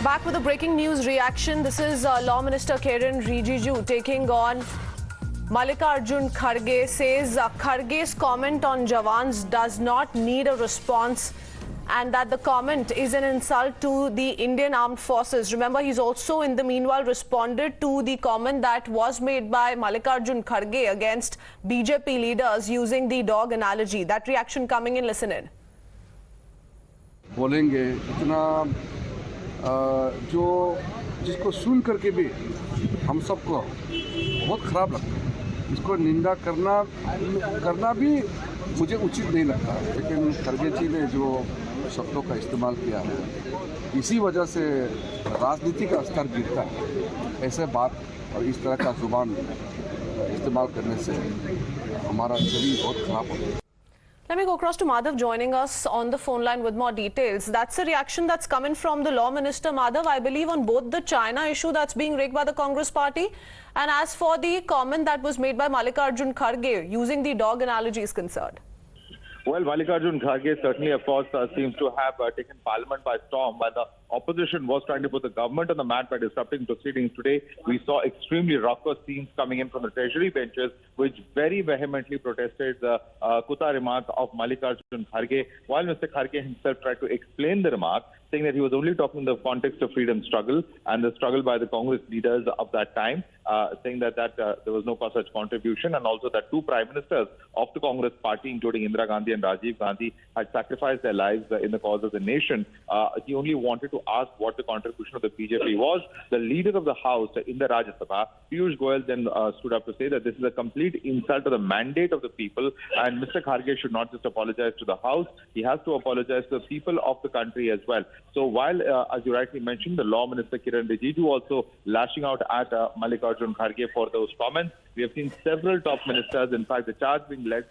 Back with a breaking news reaction. This is Law Minister Kiren Rijiju taking on Mallikarjun Kharge. Says Kharge's comment on Jawans does not need a response and that the comment is an insult to the Indian Armed Forces. Remember, he's also in the meanwhile responded to the comment that was made by Mallikarjun Kharge against BJP leaders using the dog analogy. That reaction coming in, listen in. बोलेंगे इतना जो जिसको सुन करके भी हम सबको बहुत खराब लगता है। इसको निंदा करना भी मुझे उचित नहीं लगता, लेकिन खरगे जी ने जो शब्दों का इस्तेमाल किया है, इसी वजह से राजनीति का स्तर गिरता है। ऐसे बात और इस तरह का जुबान इस्तेमाल करने से हमारा शरीर बहुत खराब होता है। Let me go across to Madhav joining us on the phone line with more details. That's a reaction that's coming from the Law Minister, Madhav, I believe, on both the China issue that's being rigged by the Congress party and as for the comment that was made by Mallikarjun Kharge using the dog analogy is concerned. Well, Mallikarjun Kharge certainly, of course, seems to have taken Parliament by storm while the opposition was trying to put the government on the mat by disrupting proceedings. Today, we saw extremely raucous scenes coming in from the Treasury benches, which very vehemently protested the Kuta remark of Mallikarjun Kharge, while Mr. Kharge himself tried to explain the remark, saying that he was only talking in the context of freedom struggle and the struggle by the Congress leaders of that time, saying that there was no such contribution, and also that two prime ministers of the Congress party, including Indira Gandhi and Rajiv Gandhi, had sacrificed their lives in the cause of the nation. He only wanted to ask what the contribution of the BJP was. The leader of the House in the Rajya Sabha, Piyush Goyal, then stood up to say that this is a complete insult to the mandate of the people, and Mr. Kharge should not just apologize to the House, he has to apologize to the people of the country as well. So while, as you rightly mentioned, the Law Minister Kiren Rijiju also lashing out at Mallikarjun Kharge for those comments, we have seen several top ministers, in fact, the charge being led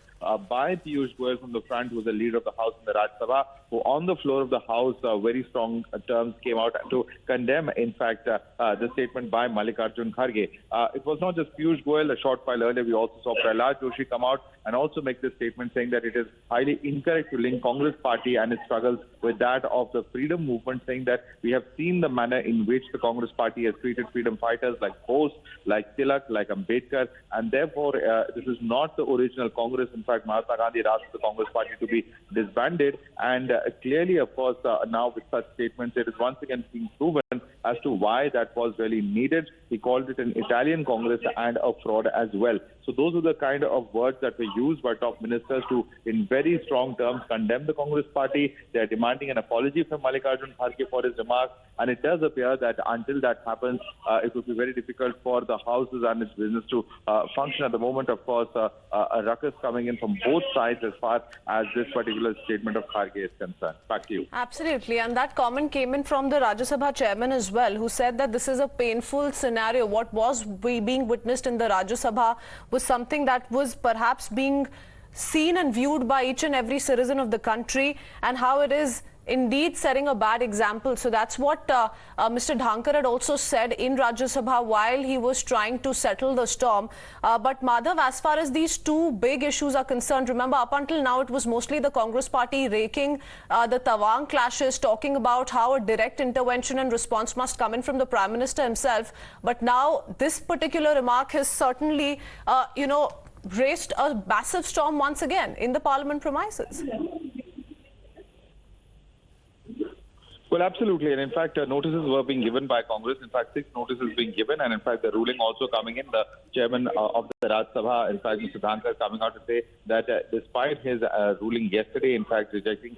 by Piyush Goyal from the front, who was the leader of the House in the Rajya Sabha, who on the floor of the House, very strong terms came out to condemn, in fact, the statement by Mallikarjun Kharge. It was not just Piyush Goyal. A short while earlier, we also saw Prahlad Joshi come out and also make this statement saying that it is highly incorrect to link Congress party and its struggles with that of the freedom movement, saying that we have seen the manner in which the Congress party has treated freedom fighters like Bose, like Tilak, like Ambedkar, and therefore this is not the original Congress. In fact, Mahatma Gandhi asked the Congress party to be disbanded, and clearly, of course, now with such statements, it is once again being proven as to why that was really needed. He called it an Italian Congress and a fraud as well. So those are the kind of words that were used by top ministers to, in very strong terms, condemn the Congress party. They are demanding an apology from Mallikarjun Kharge for his remarks. And it does appear that until that happens, it would be very difficult for the houses and its business to function. At the moment, of course, a ruckus coming in from both sides as far as this particular statement of Kharge is concerned. Back to you. Absolutely. And that comment came in from the Rajya Sabha chairman as well, who said that this is a painful scenario. What was being witnessed in the Rajya Sabha was something that was perhaps being seen and viewed by each and every citizen of the country, and how it is indeed setting a bad example. So that's what Mr. Dhankar had also said in Rajya Sabha while he was trying to settle the storm. But Madhav, as far as these two big issues are concerned, remember up until now it was mostly the Congress party raking the Tawang clashes, talking about how a direct intervention and response must come in from the Prime Minister himself. But now this particular remark has certainly, raised a massive storm once again in the Parliament premises. Well, absolutely. And in fact, notices were being given by Congress. In fact, 6 notices being given. And in fact, the ruling also coming in, the chairman of the Rajya Sabha, in fact, Mr. Dhankar, coming out to say that despite his ruling yesterday, in fact, rejecting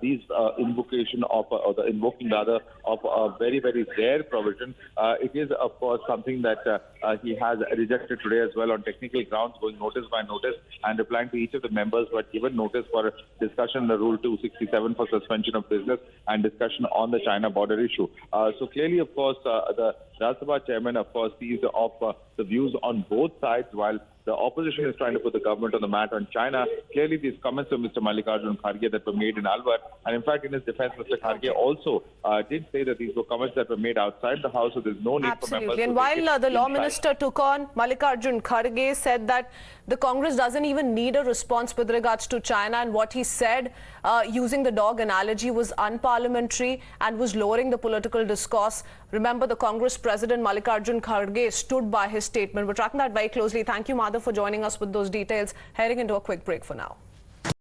these invocation of, or the invoking rather, of a very, very rare provision, it is, of course, something that he has rejected today as well on technical grounds, going notice by notice and replying to each of the members who had given notice for discussion the Rule 267 for suspension of business and discussion on the China border issue. So clearly, of course, the Rajya Sabha chairman, of course, sees the views on both sides, while the opposition is trying to put the government on the mat on China. Clearly, these comments of Mr. Mallikarjun Kharge that were made in Alwar, and in fact, in his defense, Mr. Kharge also did say that these were comments that were made outside the House, so there's no need for members to And while the law inside. minister took on, Mallikarjun Kharge said that the Congress doesn't even need a response with regards to China, and what he said, using the dog analogy, was unparliamentary and was lowering the political discourse. Remember, the Congress President Mallikarjun Kharge stood by his statement. We're tracking that very closely. Thank you, Madhav, for joining us with those details. Heading into a quick break for now.